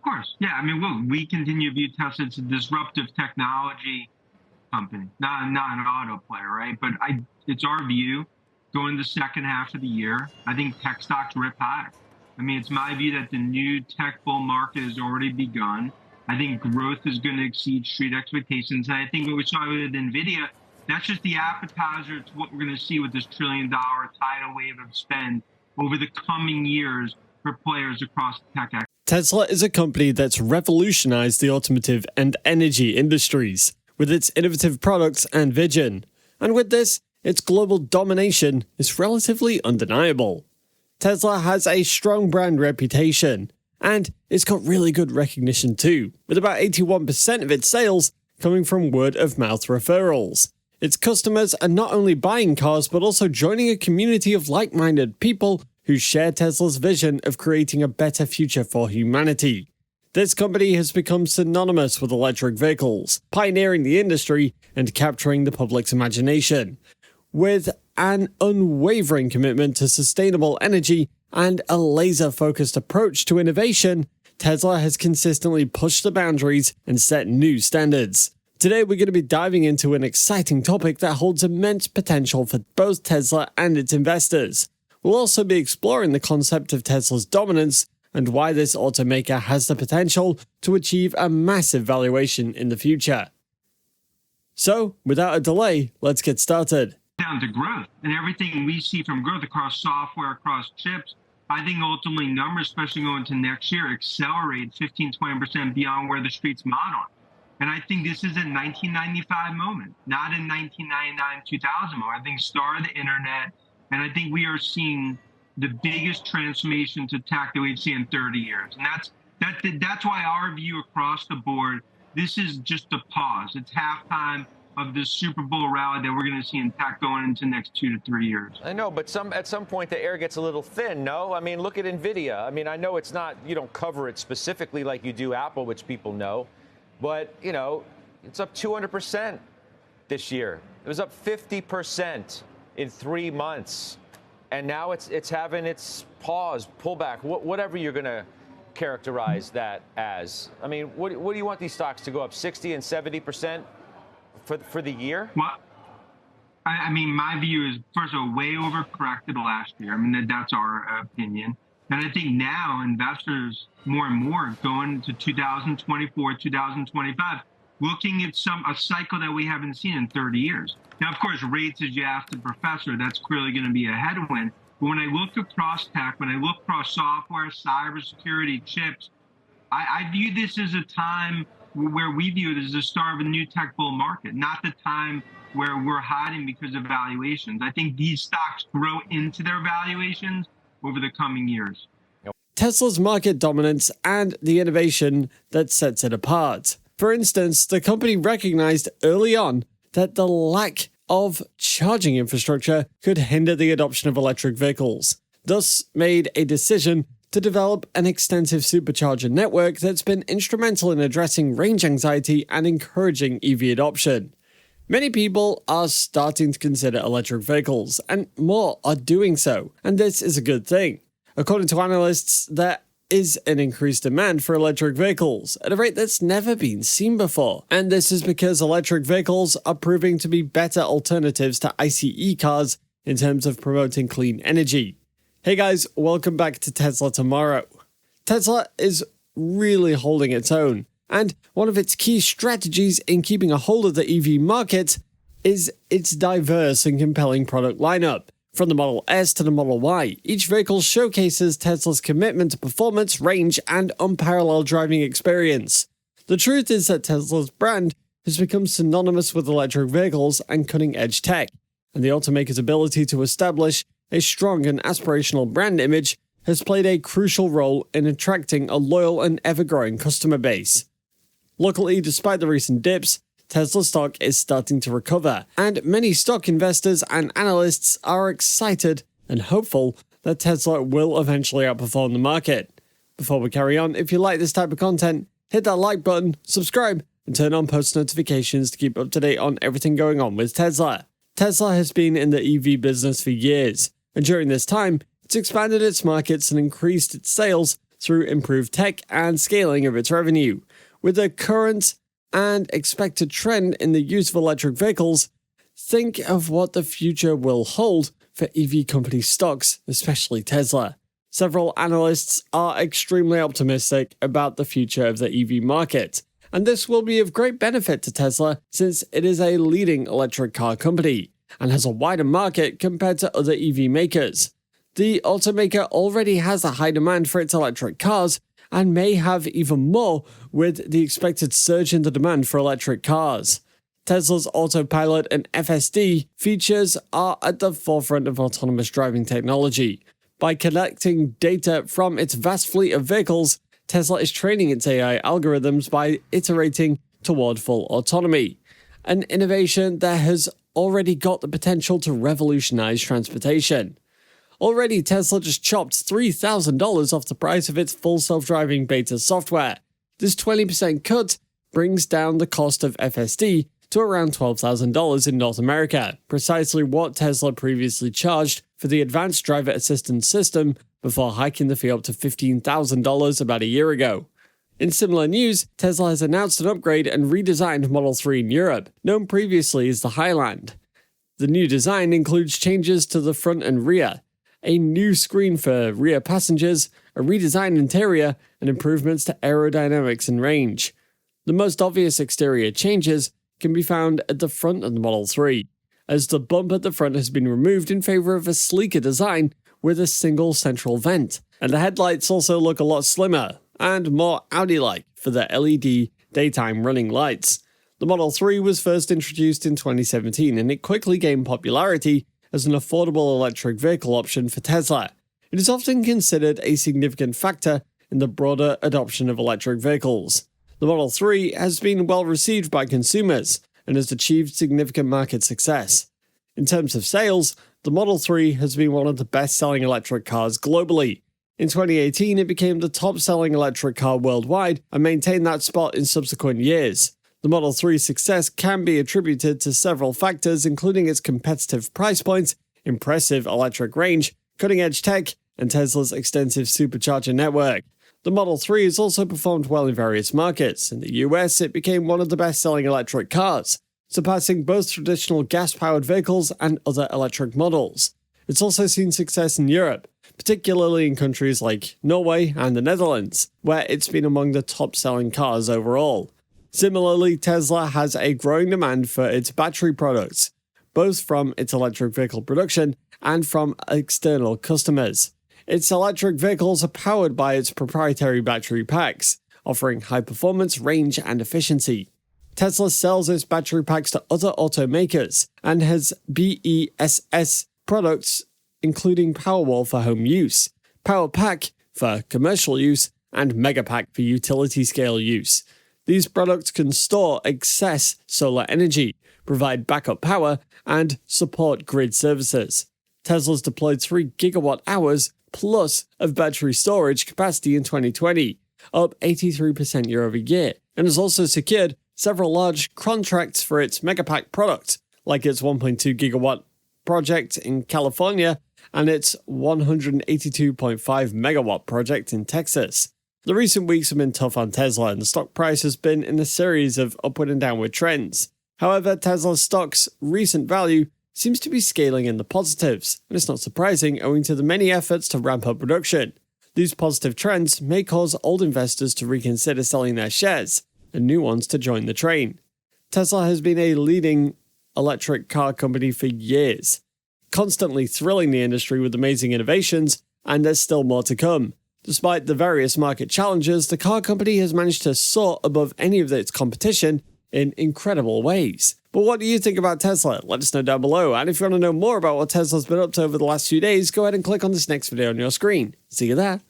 course. Yeah. I mean, look, we continue to view Tesla as a disruptive technology company, not an auto player, right? But it's our view going the second half of the year. I think tech stocks rip higher. I mean, it's my view that the new tech bull market has already begun. I think growth is going to exceed street expectations. And I think what we saw with NVIDIA, that's just the appetizer to what we're going to see with this $1 trillion tidal wave of spend over the coming years for players across the tech. Tesla is a company that's revolutionized the automotive and energy industries with its innovative products and vision. And with this, its global domination is relatively undeniable. Tesla has a strong brand reputation, and it's got really good recognition too, with about 81% of its sales coming from word-of-mouth referrals. Its customers are not only buying cars, but also joining a community of like-minded people who share Tesla's vision of creating a better future for humanity. This company has become synonymous with electric vehicles, pioneering the industry and capturing the public's imagination. With an unwavering commitment to sustainable energy and a laser-focused approach to innovation, Tesla has consistently pushed the boundaries and set new standards. Today we're going to be diving into an exciting topic that holds immense potential for both Tesla and its investors. We'll also be exploring the concept of Tesla's dominance and why this automaker has the potential to achieve a massive valuation in the future. So, without a delay, let's get started. Down to growth and everything we see from growth across software, across chips, I think ultimately numbers, especially going to next year, accelerate 15-20% beyond where the street's modeling. And I think this is a 1995 moment, not a 1999, 2000 moment. I think start of the internet, and I think we are seeing the biggest transformation to tech that we've seen in 30 years. And that's why our view across the board, this is just a pause. It's halftime of the Super Bowl rally that we're going to see in tech going into the next 2 to 3 years. I know, but at some point the air gets a little thin, no? I mean, look at NVIDIA. I mean, I know it's not, you don't cover it specifically like you do Apple, which people know, but, you know, it's up 200% this year. It was up 50% in 3 months. And now it's having its pause, pullback, whatever you're going to characterize that as. I mean, what do you want these stocks to go up 60 and 70% for the year? Well, I mean, my view is, first of all, way overcorrected last year. I mean, that's our opinion. And I think now investors more and more going to 2024, 2025, looking at a cycle that we haven't seen in 30 years. Now, of course, rates, as you asked the professor, that's clearly going to be a headwind. But when I look across tech, when I look across software, cybersecurity, chips, I view this as a time where we view it as the start of a new tech bull market, not the time where we're hiding because of valuations. I think these stocks grow into their valuations over the coming years. Tesla's market dominance and the innovation that sets it apart. For instance, the company recognized early on that the lack of charging infrastructure could hinder the adoption of electric vehicles, thus made a decision to develop an extensive supercharger network that's been instrumental in addressing range anxiety and encouraging EV adoption. Many people are starting to consider electric vehicles, and more are doing so, and this is a good thing. According to analysts, there is an increased demand for electric vehicles at a rate that's never been seen before. And this is because electric vehicles are proving to be better alternatives to ICE cars in terms of promoting clean energy. Hey guys, welcome back to Tesla Tomorrow. Tesla is really holding its own, and one of its key strategies in keeping a hold of the EV market is its diverse and compelling product lineup. From the Model S to the Model Y, each vehicle showcases Tesla's commitment to performance, range, and unparalleled driving experience. The truth is that Tesla's brand has become synonymous with electric vehicles and cutting-edge tech, and the automaker's ability to establish a strong and aspirational brand image has played a crucial role in attracting a loyal and ever-growing customer base. Luckily, despite the recent dips, Tesla stock is starting to recover, and many stock investors and analysts are excited and hopeful that Tesla will eventually outperform the market. Before we carry on, if you like this type of content, hit that like button, subscribe, and turn on post notifications to keep up to date on everything going on with Tesla. Tesla has been in the EV business for years, and during this time, it's expanded its markets and increased its sales through improved tech and scaling of its revenue. With the current and expected trend in the use of electric vehicles, think of what the future will hold for EV company stocks, especially Tesla. Several analysts are extremely optimistic about the future of the EV market, and this will be of great benefit to Tesla since it is a leading electric car company and has a wider market compared to other EV makers. The automaker already has a high demand for its electric cars and may have even more with the expected surge in the demand for electric cars. Tesla's autopilot and FSD features are at the forefront of autonomous driving technology. By collecting data from its vast fleet of vehicles, Tesla is training its AI algorithms by iterating toward full autonomy, an innovation that has already got the potential to revolutionize transportation. Already, Tesla just chopped $3,000 off the price of its full self-driving beta software. This 20% cut brings down the cost of FSD to around $12,000 in North America, precisely what Tesla previously charged for the advanced driver assistance system before hiking the fee up to $15,000 about a year ago. In similar news, Tesla has announced an upgrade and redesigned Model 3 in Europe, known previously as the Highland. The new design includes changes to the front and rear, a new screen for rear passengers, a redesigned interior, and improvements to aerodynamics and range. The most obvious exterior changes can be found at the front of the Model 3, as the bump at the front has been removed in favor of a sleeker design with a single central vent, and the headlights also look a lot slimmer and more Audi-like for the LED daytime running lights. The Model 3 was first introduced in 2017, and it quickly gained popularity as an affordable electric vehicle option for Tesla. It is often considered a significant factor in the broader adoption of electric vehicles. The Model 3 has been well received by consumers and has achieved significant market success. In terms of sales, the Model 3 has been one of the best-selling electric cars globally. In 2018, it became the top-selling electric car worldwide and maintained that spot in subsequent years. The Model 3's success can be attributed to several factors, including its competitive price points, impressive electric range, cutting-edge tech, and Tesla's extensive supercharger network. The Model 3 has also performed well in various markets. In the US, it became one of the best-selling electric cars, surpassing both traditional gas-powered vehicles and other electric models. It's also seen success in Europe, particularly in countries like Norway and the Netherlands, where it's been among the top-selling cars overall. Similarly, Tesla has a growing demand for its battery products, both from its electric vehicle production and from external customers. Its electric vehicles are powered by its proprietary battery packs, offering high performance, range, and efficiency. Tesla sells its battery packs to other automakers and has BESS products including Powerwall for home use, Powerpack for commercial use, and Megapack for utility scale use. These products can store excess solar energy, provide backup power, and support grid services. Tesla's deployed 3 gigawatt-hours plus of battery storage capacity in 2020, up 83% year over year, and has also secured several large contracts for its Megapack product, like its 1.2 gigawatt project in California and its 182.5 megawatt project in Texas. The recent weeks have been tough on Tesla, and the stock price has been in a series of upward and downward trends. However, Tesla's stock's recent value seems to be scaling in the positives, and it's not surprising owing to the many efforts to ramp up production. These positive trends may cause old investors to reconsider selling their shares, and new ones to join the train. Tesla has been a leading electric car company for years, constantly thrilling the industry with amazing innovations, and there's still more to come. Despite the various market challenges, the car company has managed to soar above any of its competition in incredible ways. But what do you think about Tesla? Let us know down below. And if you want to know more about what Tesla's been up to over the last few days, go ahead and click on this next video on your screen. See you there.